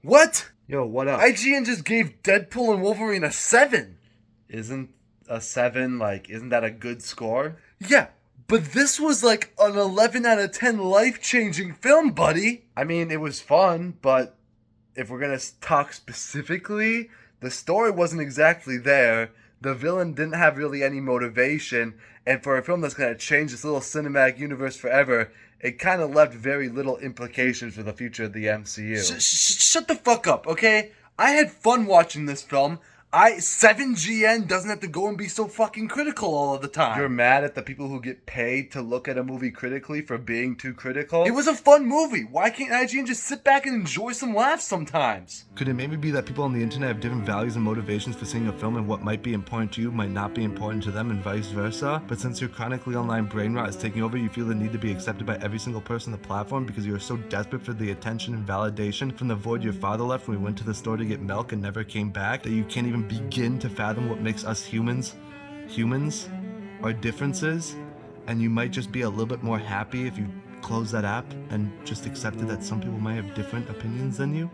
What? Yo, what up? IGN just gave Deadpool and Wolverine a 7. Isn't a 7, isn't that a good score? Yeah, but this was like an 11 out of 10 life-changing film, buddy. I mean, it was fun, but if we're gonna talk specifically, the story wasn't exactly there. The villain didn't have really any motivation, and for a film that's gonna change this little cinematic universe forever, it kind of left very little implications for the future of the MCU. Shut the fuck up, okay? I had fun watching this film. 7GN doesn't have to go and be so fucking critical all of the time. You're mad at the people who get paid to look at a movie critically for being too critical? It was a fun movie. Why can't IGN just sit back and enjoy some laughs sometimes? Could it maybe be that people on the internet have different values and motivations for seeing a film, and what might be important to you might not be important to them, and vice versa? But since your chronically online brain rot is taking over, you feel the need to be accepted by every single person on the platform because you are so desperate for the attention and validation from the void your father left when we went to the store to get milk and never came back, that you can't even begin to fathom what makes us humans, our differences, and you might just be a little bit more happy if you close that app and just accepted that some people might have different opinions than you?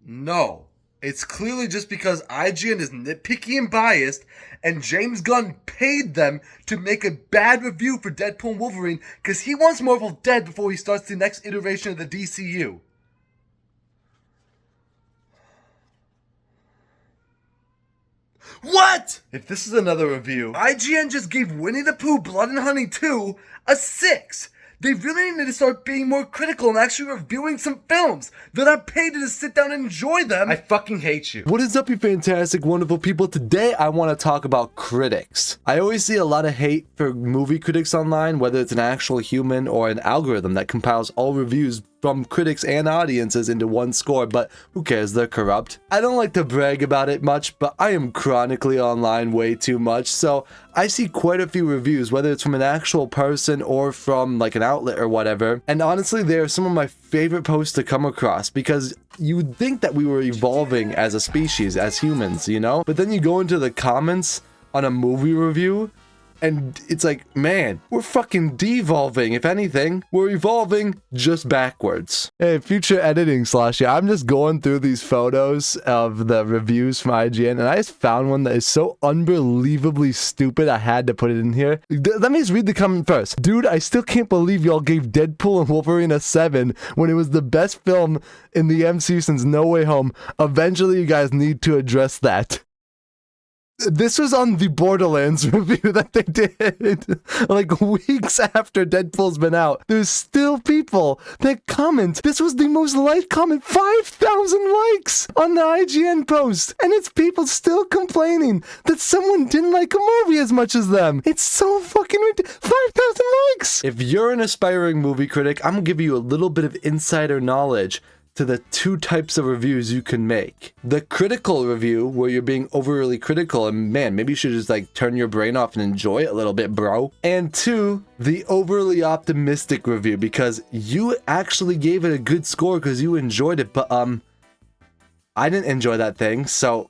No. It's clearly just because IGN is nitpicky and biased, and James Gunn paid them to make a bad review for Deadpool and Wolverine because he wants Marvel dead before he starts the next iteration of the DCU. What? If this is another review, IGN just gave Winnie the Pooh Blood and Honey 2 a 6. They really need to start being more critical and actually reviewing some films. They're not paid to just sit down and enjoy them. I fucking hate you. What is up, you fantastic, wonderful people? Today I want to talk about critics. I always see a lot of hate for movie critics online, whether it's an actual human or an algorithm that compiles all reviews from critics and audiences into one score, but who cares, they're corrupt. I don't like to brag about it much, but I am chronically online way too much, so I see quite a few reviews, whether it's from an actual person or from an outlet or whatever, and honestly they are some of my favorite posts to come across because you would think that we were evolving as a species, as humans, you know? But then you go into the comments on a movie review and it's like, man, we're fucking devolving. If anything, we're evolving just backwards. Hey, future editing slash, yeah, I'm just going through these photos of the reviews from IGN, and I just found one that is so unbelievably stupid, I had to put it in here. Let me just read the comment first. Dude, I still can't believe y'all gave Deadpool and Wolverine a 7 when it was the best film in the MCU since No Way Home. Eventually, you guys need to address that. This was on the Borderlands review that they did, weeks after Deadpool's been out. There's still people that comment. This was the most liked comment, 5,000 likes on the IGN post. And it's people still complaining that someone didn't like a movie as much as them. It's so fucking ridiculous. 5,000 likes! If you're an aspiring movie critic, I'm gonna give you a little bit of insider knowledge to the two types of reviews you can make. The critical review, where you're being overly critical and man, maybe you should just turn your brain off and enjoy it a little bit, bro. And 2, the overly optimistic review, because you actually gave it a good score because you enjoyed it, but I didn't enjoy that thing, so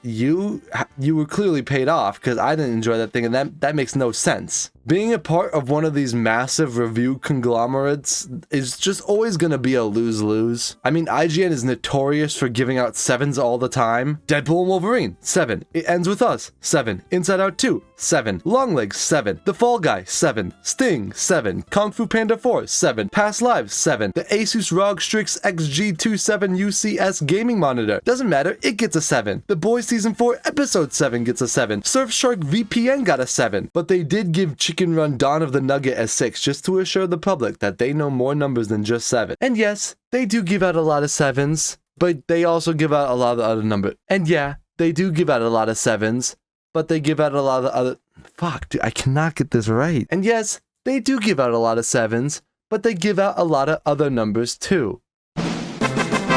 you were clearly paid off because I didn't enjoy that thing, and that makes no sense. Being a part of one of these massive review conglomerates is just always going to be a lose-lose. I mean, IGN is notorious for giving out 7s all the time. Deadpool and Wolverine, 7. It Ends With Us, 7. Inside Out 2, 7. Longlegs, 7. The Fall Guy, 7. Sting, 7. Kung Fu Panda 4, 7. Past Lives, 7. The Asus ROG Strix XG27 UCS gaming monitor, doesn't matter, it gets a 7. The Boys Season 4 Episode 7 gets a 7. Surfshark VPN got a 7. But they did give Chicken Run Dawn of the Nugget a 6 just to assure the public that they know more numbers than just 7. And yes, they do give out a lot of 7s, but they also give out a lot of other numbers. And yeah, they do give out a lot of 7s, but they give out a lot of other... Fuck, dude, I cannot get this right. And yes, they do give out a lot of 7s, but they give out a lot of other numbers too.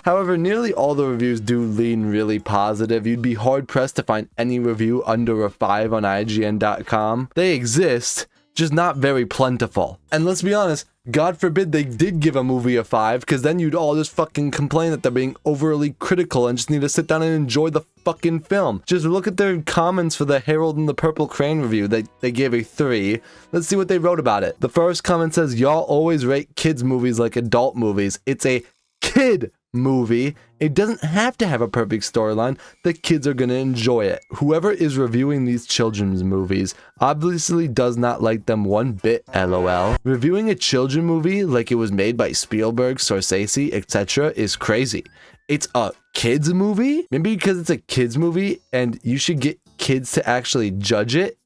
However, nearly all the reviews do lean really positive. You'd be hard-pressed to find any review under a 5 on IGN.com. They exist, just not very plentiful. And let's be honest, God forbid they did give a movie a 5, because then you'd all just fucking complain that they're being overly critical and just need to sit down and enjoy the fucking film. Just look at their comments for the Harold and the Purple Crane review. They gave a 3. Let's see what they wrote about it. The first comment says, y'all always rate kids movies like adult movies. It's a kid movie. It doesn't have to have a perfect storyline. The kids are gonna enjoy it. Whoever is reviewing these children's movies obviously does not like them one bit, lol. Reviewing a children movie like it was made by Spielberg, Scorsese, etc. is crazy. It's a kids movie? Maybe because it's a kids movie and you should get kids to actually judge it?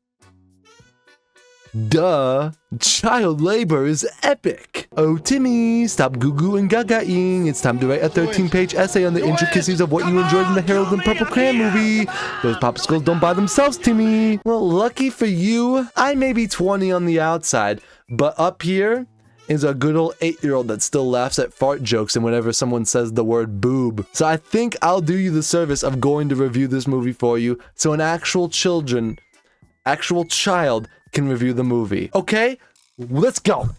Duh. Child labor is epic. Oh, Timmy, stop goo-goo and gaga-ing. It's time to write a 13-page essay on the intricacies of what you enjoyed in the Harold and Purple Crayon movie. Those popsicles don't buy themselves, Timmy. Well, lucky for you, I may be 20 on the outside, but up here is a good old 8-year-old that still laughs at fart jokes and whenever someone says the word boob. So I think I'll do you the service of going to review this movie for you so an actual child can review the movie. Okay, let's go.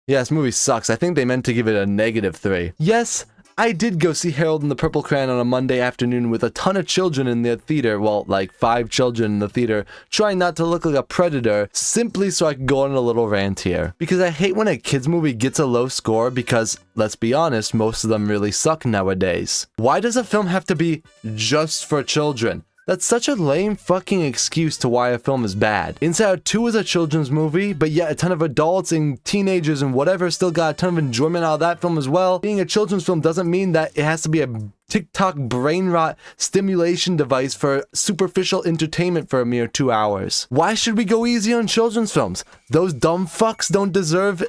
Yeah, this movie sucks. I think they meant to give it a -3. Yes, I did go see Harold and the Purple Crayon on a Monday afternoon with a ton of children in the theater, well, like 5 children in the theater, trying not to look like a predator, simply so I could go on a little rant here. Because I hate when a kids movie gets a low score because, let's be honest, most of them really suck nowadays. Why does a film have to be just for children? That's such a lame fucking excuse to why a film is bad. Inside Out 2 is a children's movie, but yet a ton of adults and teenagers and whatever still got a ton of enjoyment out of that film as well. Being a children's film doesn't mean that it has to be a TikTok brain rot stimulation device for superficial entertainment for a mere 2 hours. Why should we go easy on children's films? Those dumb fucks don't deserve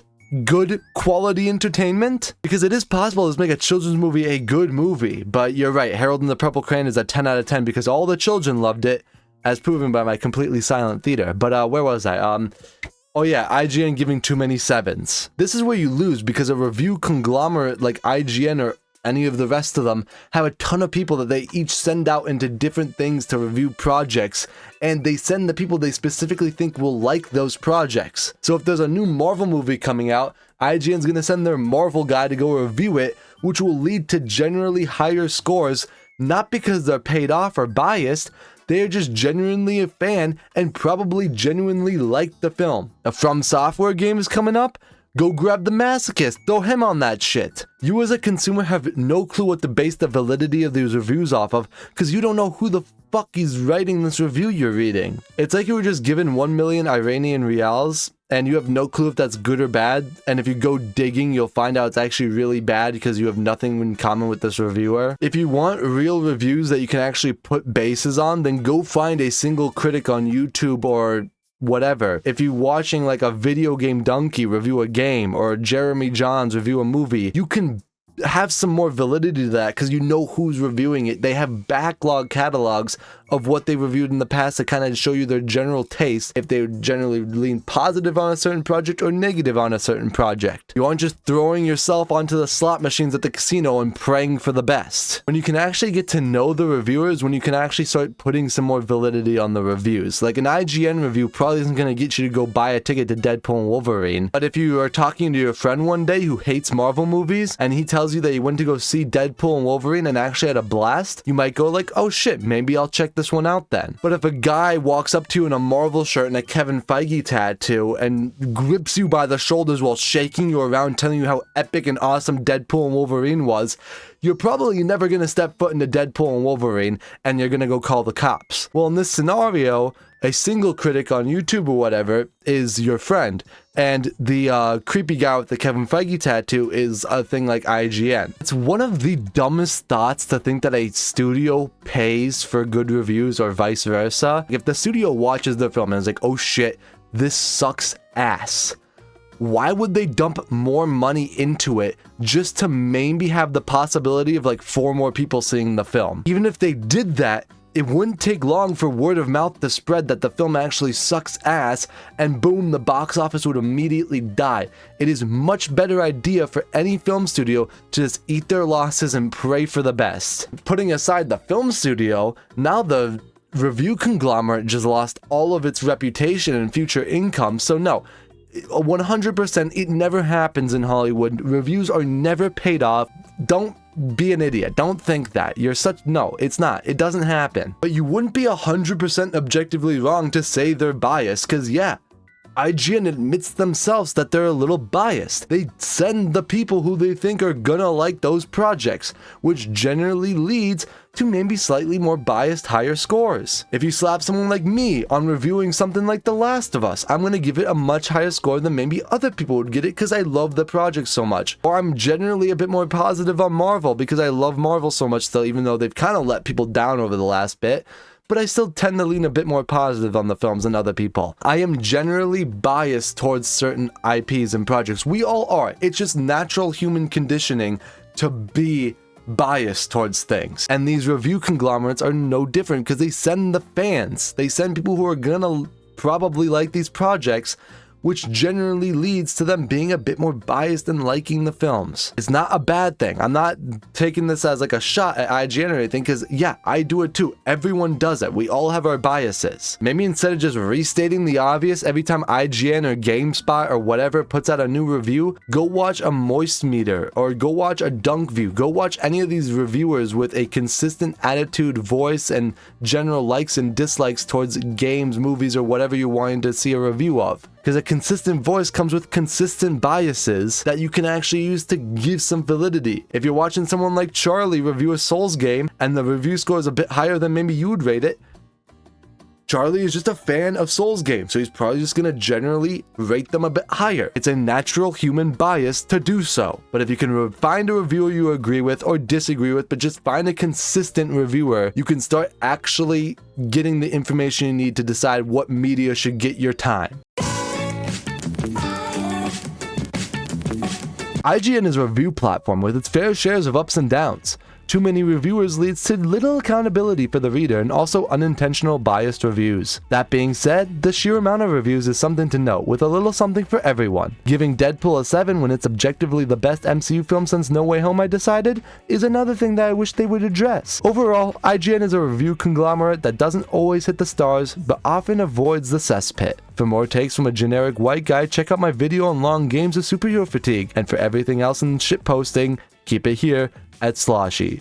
good quality entertainment? Because it is possible to make a children's movie a good movie, but you're right, Harold and the Purple Crayon is a 10 out of 10 because all the children loved it, as proven by my completely silent theater. But where was I? Oh yeah, IGN giving too many 7s. This is where you lose because a review conglomerate like IGN or any of the rest of them have a ton of people that they each send out into different things to review projects, and they send the people they specifically think will like those projects. So if there's a new Marvel movie coming out, IGN's gonna send their Marvel guy to go review it, which will lead to generally higher scores, not because they're paid off or biased, they are just genuinely a fan and probably genuinely like the film. A From Software game is coming up? Go grab the Masochist, throw him on that shit. You as a consumer have no clue what to base the validity of these reviews off of, because you don't know who the fuck is writing this review you're reading. It's like you were just given 1 million Iranian rials, and you have no clue if that's good or bad, and if you go digging, you'll find out it's actually really bad because you have nothing in common with this reviewer. If you want real reviews that you can actually put bases on, then go find a single critic on YouTube or whatever. If you're watching like a Video Game Donkey review a game or Jeremy Johns review a movie, you can have some more validity to that because you know who's reviewing it. They have backlog catalogs of what they reviewed in the past to kind of show you their general taste, if they generally lean positive on a certain project or negative on a certain project. You aren't just throwing yourself onto the slot machines at the casino and praying for the best. When you can actually get to know the reviewers, when you can actually start putting some more validity on the reviews. Like an IGN review probably isn't going to get you to go buy a ticket to Deadpool and Wolverine, but if you are talking to your friend one day who hates Marvel movies and he tells you that he went to go see Deadpool and Wolverine and actually had a blast, you might go like, oh shit, maybe I'll check this one out then. But if a guy walks up to you in a Marvel shirt and a Kevin Feige tattoo and grips you by the shoulders while shaking you around telling you how epic and awesome Deadpool and Wolverine was, you're probably never going to step foot into Deadpool and Wolverine and you're going to go call the cops. Well, in this scenario, a single critic on YouTube or whatever is your friend, and the creepy guy with the Kevin Feige tattoo is a thing like IGN. It's one of the dumbest thoughts to think that a studio pays for good reviews or vice versa. If the studio watches the film and is like, oh shit, this sucks ass, why would they dump more money into it just to maybe have the possibility of like 4 more people seeing the film? Even if they did that, it wouldn't take long for word of mouth to spread that the film actually sucks ass, and boom, the box office would immediately die. It is a much better idea for any film studio to just eat their losses and pray for the best. Putting aside the film studio, now the review conglomerate just lost all of its reputation and future income, so no. 100% it never happens in Hollywood. Reviews are never paid off. Don't be an idiot. Don't think that. No, it's not. It doesn't happen. But you wouldn't be 100% objectively wrong to say they're biased, because yeah, IGN admits themselves that they're a little biased. They send the people who they think are gonna like those projects, which generally leads to maybe slightly more biased higher scores. If you slap someone like me on reviewing something like The Last of Us, I'm gonna give it a much higher score than maybe other people would get it because I love the project so much. Or I'm generally a bit more positive on Marvel because I love Marvel so much still, even though they've kind of let people down over the last bit. But I still tend to lean a bit more positive on the films than other people. I am generally biased towards certain IPs and projects. We all are. It's just natural human conditioning to be biased towards things. And these review conglomerates are no different because they send the fans. They send people who are gonna probably like these projects, which generally leads to them being a bit more biased and liking the films. It's not a bad thing. I'm not taking this as like a shot at IGN or anything, because yeah, I do it too. Everyone does it. We all have our biases. Maybe instead of just restating the obvious every time IGN or GameSpot or whatever puts out a new review, go watch a Moist Meter or go watch a Dunk View. Go watch any of these reviewers with a consistent attitude, voice, and general likes and dislikes towards games, movies, or whatever you're wanting to see a review of. Because a consistent voice comes with consistent biases that you can actually use to give some validity. If you're watching someone like Charlie review a Souls game and the review score is a bit higher than maybe you would rate it, Charlie is just a fan of Souls games, so he's probably just gonna generally rate them a bit higher. It's a natural human bias to do so. But if you can find a reviewer you agree with or disagree with, but just find a consistent reviewer, you can start actually getting the information you need to decide what media should get your time. IGN is a review platform with its fair shares of ups and downs. Too many reviewers leads to little accountability for the reader and also unintentional biased reviews. That being said, the sheer amount of reviews is something to note, with a little something for everyone. Giving Deadpool a 7 when it's objectively the best MCU film since No Way Home, I decided, is another thing that I wish they would address. Overall, IGN is a review conglomerate that doesn't always hit the stars, but often avoids the cesspit. For more takes from a generic white guy, check out my video on long games of superhero fatigue, and for everything else in shitposting, keep it here at Sloshy.